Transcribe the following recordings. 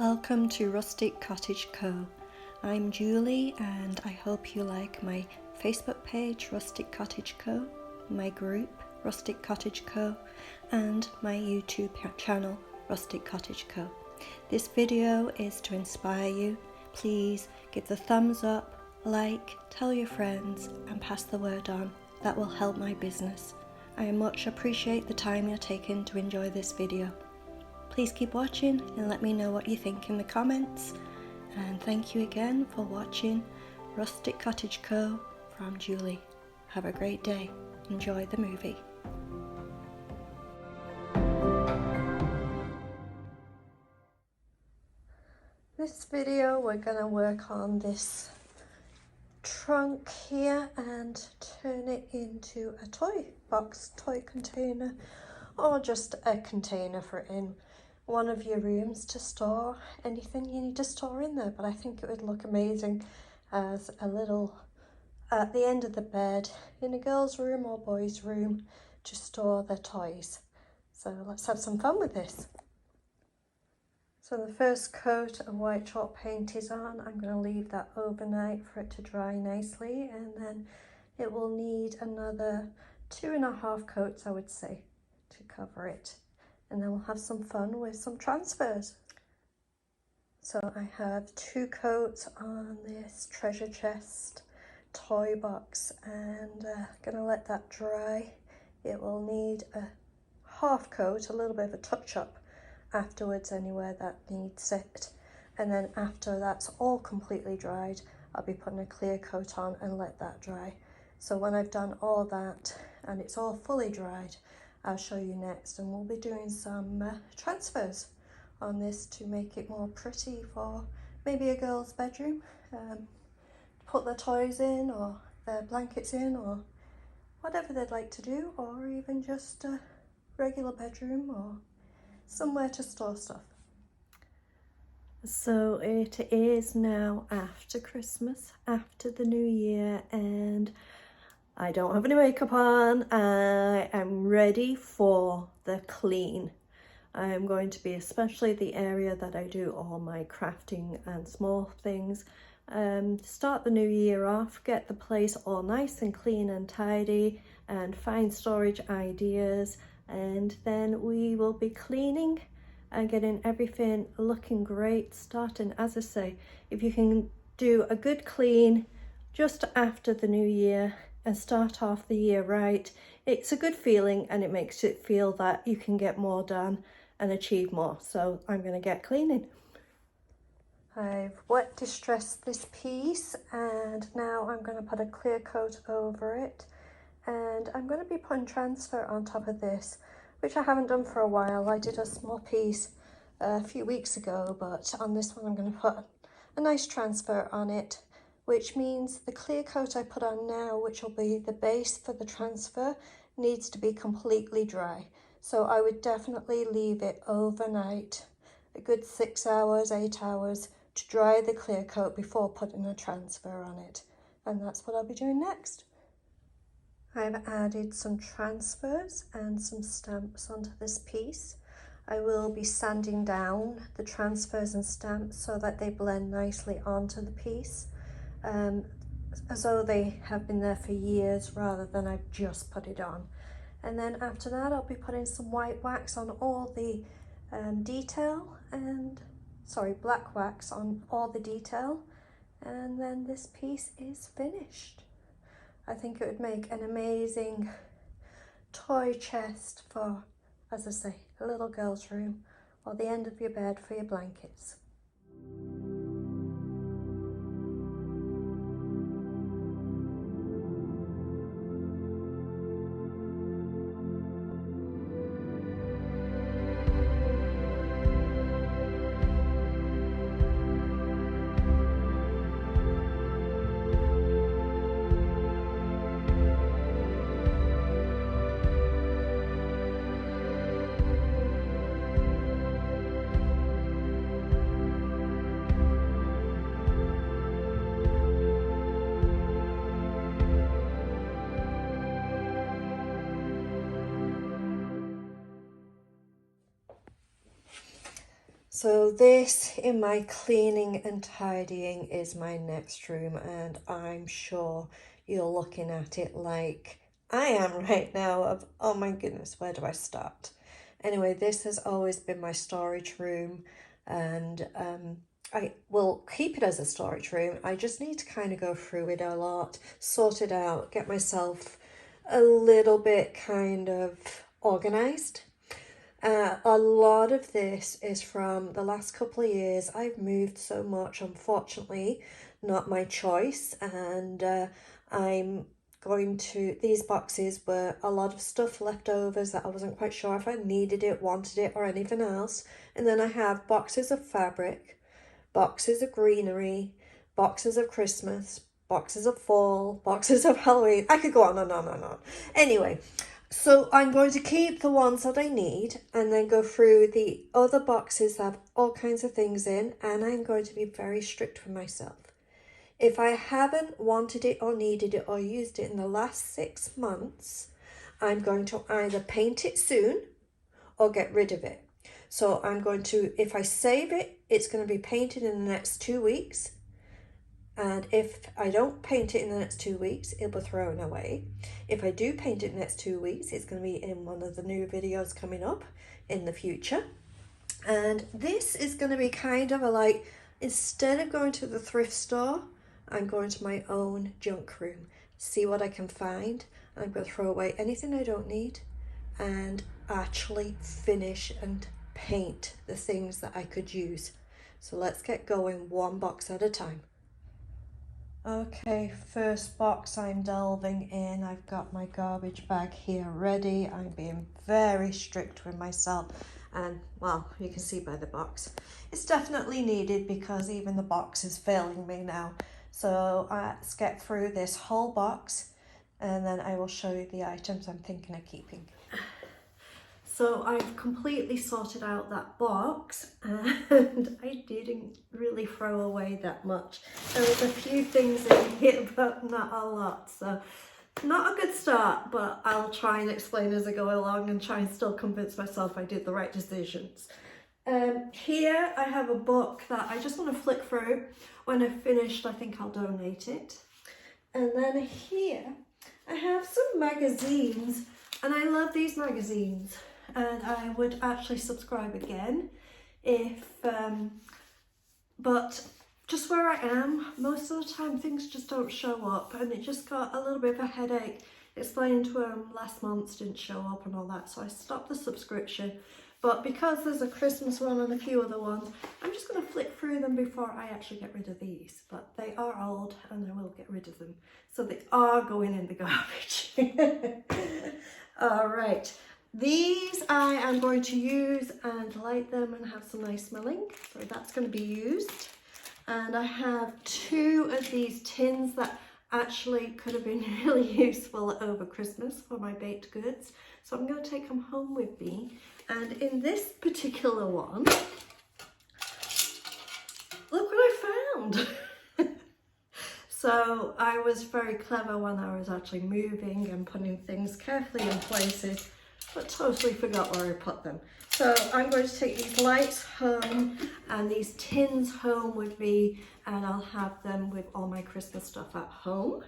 Welcome to Rustic Cottage Co. I'm Julie and I hope you like my Facebook page Rustic Cottage Co, my group Rustic Cottage Co and my YouTube channel Rustic Cottage Co. This video is to inspire you. Please give the thumbs up, like, tell your friends and pass the word on. That will help my business. I much appreciate the time you're taking to enjoy this video. Please keep watching and let me know what you think in the comments. And thank you again for watching Rustic Cottage Co. from Julie. Have a great day. Enjoy the movie. This video we're going to work on this trunk here and turn it into a toy box, toy container, or just a container for in one of your rooms to store anything you need to store in there. But I think it would look amazing as a little at the end of the bed in a girl's room or boy's room to store their toys. So let's have some fun with this. So the first coat of white chalk paint is on. I'm going to leave that overnight for it to dry nicely, and then it will need another 2.5 coats, I would say, to cover it. And then we'll have some fun with some transfers. So I have 2 coats on this treasure chest toy box, and gonna let that dry. It will need a half coat, a little bit of a touch up afterwards anywhere that needs it. And then after that's all completely dried, I'll be putting a clear coat on and let that dry. So when I've done all that and it's all fully dried, I'll show you next, and we'll be doing some transfers on this to make it more pretty for maybe a girl's bedroom. Put their toys in or their blankets in or whatever they'd like to do, or even just a regular bedroom or somewhere to store stuff. So it is now after Christmas, after the new year, and I don't have any makeup on. I am ready for the clean. I am going to be, especially the area that I do all my crafting and small things, start the new year off, get the place all nice and clean and tidy and find storage ideas, and then we will be cleaning and getting everything looking great, starting, as I say, if you can do a good clean just after the new year and start off the year right, it's a good feeling and it makes it feel that you can get more done and achieve more. So I'm going to get cleaning. I've wet distressed this piece and now I'm going to put a clear coat over it, and I'm going to be putting transfer on top of this, which I haven't done for a while. I did a small piece a few weeks ago, but on this one I'm going to put a nice transfer on it, which means the clear coat I put on now, which will be the base for the transfer, needs to be completely dry. So I would definitely leave it overnight, a good 6 hours, 8 hours, to dry the clear coat before putting a transfer on it. And that's what I'll be doing next. I've added some transfers and some stamps onto this piece. I will be sanding down the transfers and stamps so that they blend nicely onto the piece, as though they have been there for years rather than I've just put it on. And then after that I'll be putting some white wax on all the detail, and black wax on all the detail, and then this piece is finished. I think it would make an amazing toy chest for, as I say, a little girl's room or the end of your bed for your blankets. So this in my cleaning and tidying is my next room, and I'm sure you're looking at it like I am right now of, oh my goodness, where do I start? Anyway, this has always been my storage room, and I will keep it as a storage room. I just need to kind of go through it a lot, sort it out, get myself a little bit kind of organized. A lot of this is from the last couple of years. I've moved so much, unfortunately, not my choice, and I'm going to, these boxes were a lot of stuff leftovers that I wasn't quite sure if I needed it, wanted it, or anything else. And then I have boxes of fabric, boxes of greenery, boxes of Christmas, boxes of fall, boxes of Halloween. I could go on and on and on. Anyway, so I'm going to keep the ones that I need and then go through the other boxes that have all kinds of things in, and I'm going to be very strict with myself. If I haven't wanted it or needed it or used it in the last 6 months, I'm going to either paint it soon or get rid of it. So I'm going to, if I save it, it's going to be painted in the next 2 weeks. And if I don't paint it in the next 2 weeks, it'll be thrown away. If I do paint it in the next 2 weeks, it's going to be in one of the new videos coming up in the future. And this is going to be kind of a like, instead of going to the thrift store, I'm going to my own junk room, see what I can find. I'm going to throw away anything I don't need and actually finish and paint the things that I could use. So let's get going one box at a time. Okay, first box I'm delving in. I've got my garbage bag here ready. I'm being very strict with myself, and well, you can see by the box, it's definitely needed because even the box is failing me now. So let's get through this whole box and then I will show you the items I'm thinking of keeping. So I've completely sorted out that box and I didn't really throw away that much. There was a few things in here, but not a lot. So not a good start, but I'll try and explain as I go along and try and still convince myself I did the right decisions. Here I have a book that I just want to flick through. When I've finished, I think I'll donate it. And then here I have some magazines, and I love these magazines. And I would actually subscribe again if, but just where I am, most of the time things just don't show up, and it just got a little bit of a headache explaining to them last month's didn't show up and all that, so I stopped the subscription. But because there's a Christmas one and a few other ones, I'm just going to flick through them before I actually get rid of these. But they are old and I will get rid of them. So they are going in the garbage. All right. These I am going to use and light them and have some nice smelling. So that's going to be used. And I have 2 of these tins that actually could have been really useful over Christmas for my baked goods. So I'm going to take them home with me. And in this particular one, look what I found. So I was very clever when I was actually moving and putting things carefully in places, but totally forgot where I put them. So I'm going to take these lights home and these tins home with me, and I'll have them with all my Christmas stuff at home.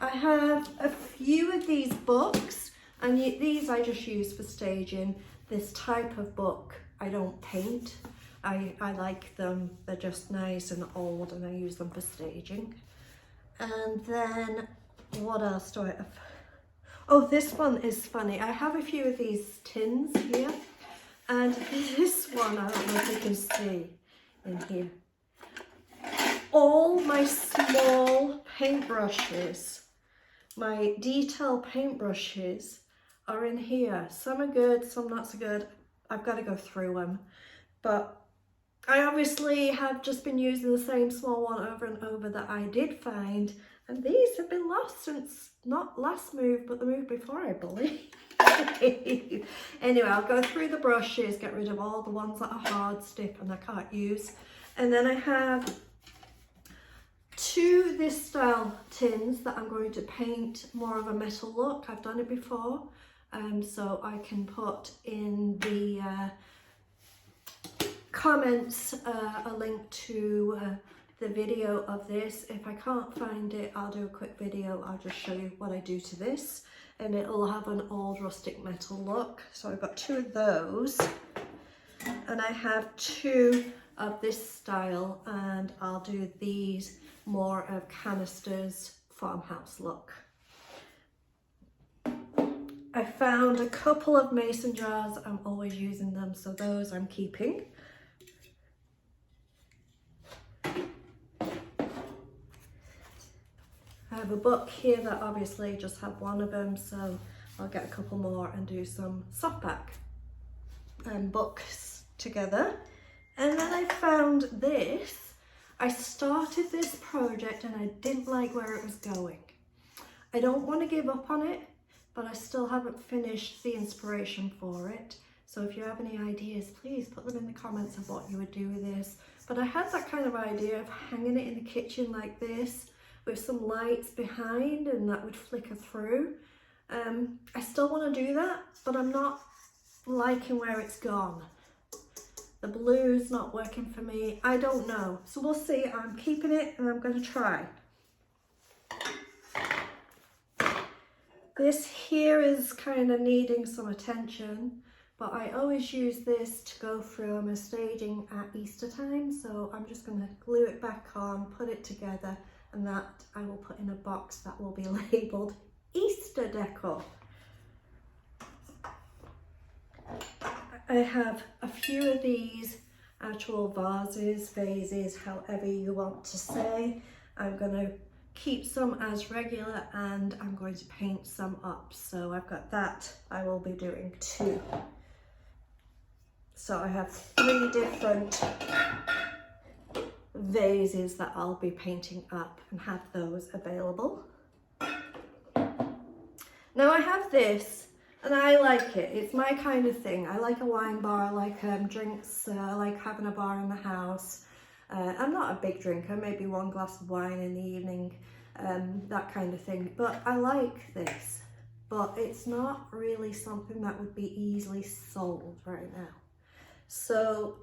I have a few of these books, and these I just use for staging. This type of book I don't paint. I like them, they're just nice and old, and I use them for staging. And then what else do I have? Oh, this one is funny. I have a few of these tins here, and this one, I don't know if you can see in here. All my small paintbrushes, my detail paintbrushes are in here. Some are good, some not so good. I've got to go through them. But I obviously have just been using the same small one over and over that I did find. And these have been lost since, not last move, but the move before, I believe. Anyway, I'll go through the brushes, get rid of all the ones that are hard, stick, and I can't use. And then I have 2 this style tins that I'm going to paint more of a metal look. I've done it before. So I can put in the comments a link to the video of this. If I can't find it, I'll do a quick video. I'll just show you what I do to this, and it'll have an old rustic metal look. So I've got 2 of those, and I have 2 of this style, and I'll do these more of canisters farmhouse look. I found a couple of mason jars. I'm always using them, so those I'm keeping. I have a book here that obviously just have 1 of them, so I'll get a couple more and do some softback and books together. And then I found this. I started this project and I didn't like where it was going. I don't want to give up on it, but I still haven't finished the inspiration for it. So if you have any ideas, please put them in the comments of what you would do with this. But I had that kind of idea of hanging it in the kitchen like this, with some lights behind, and that would flicker through. I still want to do that, but I'm not liking where it's gone. The blue's not working for me. I don't know. So we'll see. I'm keeping it and I'm going to try. This here is kind of needing some attention, but I always use this to go through my staging at Easter time. So I'm just going to glue it back on, put it together, and that I will put in a box that will be labelled Easter decor. I have a few of these actual vases, however you want to say. I'm going to keep some as regular, and I'm going to paint some up. So I've got that I will be doing too. So I have 3 different vases that I'll be painting up and have those available. Now I have this, and I like it. It's my kind of thing. I like a wine bar, I like drinks, I like having a bar in the house. I'm not a big drinker, maybe 1 glass of wine in the evening, that kind of thing. But I like this, but it's not really something that would be easily sold right now. So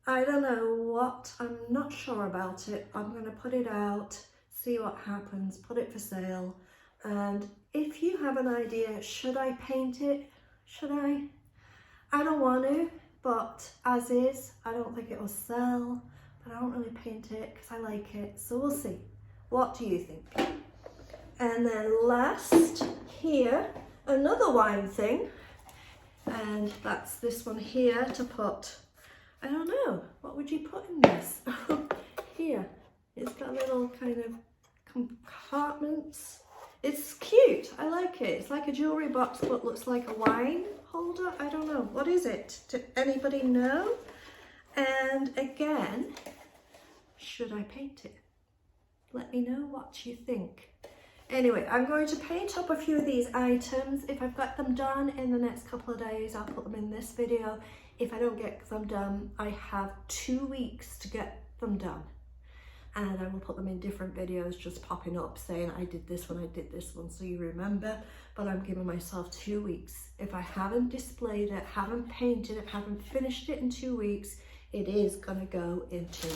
I don't know what, I'm not sure about it. I'm going to put it out, see what happens, put it for sale. And if you have an idea, should I paint it? Should I? I don't want to, but as is, I don't think it will sell. But I don't really paint it because I like it. So we'll see. What do you think? And then last here, another wine thing. And that's this one here to put, I don't know, what would you put in this? Here, it's got little kind of compartments. It's cute, I like it. It's like a jewellery box but looks like a wine holder. I don't know, what is it? Does anybody know? And again, should I paint it? Let me know what you think. Anyway, I'm going to paint up a few of these items. If I've got them done in the next couple of days, I'll put them in this video. If I don't get them done, I have 2 weeks to get them done. And I will put them in different videos, just popping up saying I did this one, I did this one, so you remember. But I'm giving myself 2 weeks. If I haven't displayed it, haven't painted it, haven't finished it in 2 weeks, it is gonna go into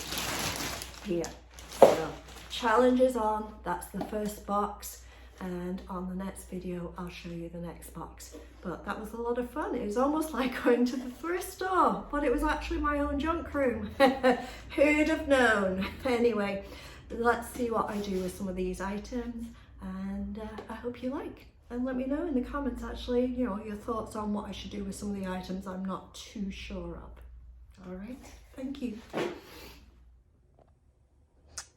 here. So challenge is on, that's the first box. And on the next video, I'll show you the next box. But that was a lot of fun. It was almost like going to the thrift store, but it was actually my own junk room. Who'd have known? Anyway, let's see what I do with some of these items, and I hope you like. And let me know in the comments, actually, you know, your thoughts on what I should do with some of the items I'm not too sure of. All right, thank you.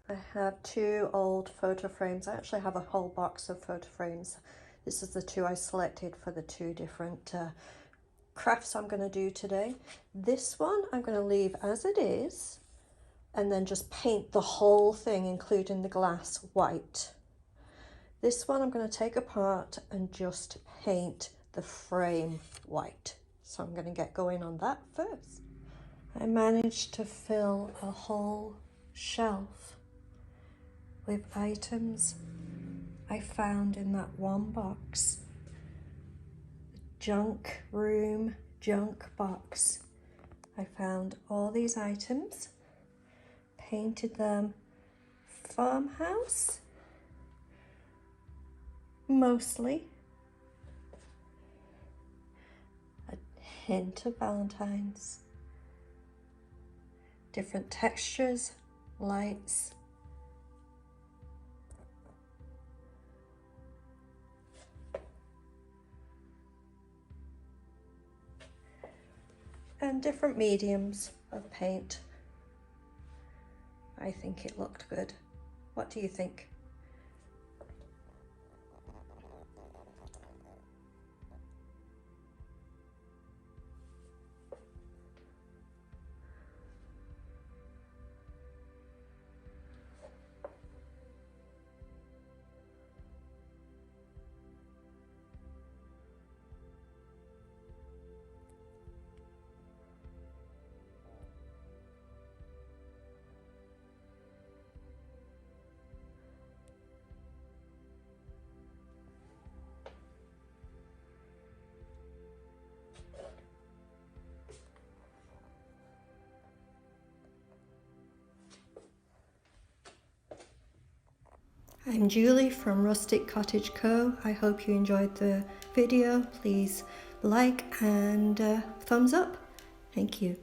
I have 2 old photo frames. I actually have a whole box of photo frames. This is the 2 I selected for the 2 different crafts I'm going to do today. This one I'm going to leave as it is, and then just paint the whole thing, including the glass, white. This one I'm going to take apart and just paint the frame white. So I'm going to get going on that first. I managed to fill a whole shelf with items I found in that one box. The junk room, junk box. I found all these items, painted them farmhouse, mostly. A hint of Valentine's. Different textures, lights. And different mediums of paint. I think it looked good. What do you think? I'm Julie from Rustic Cottage Co. I hope you enjoyed the video. Please like and thumbs up. Thank you.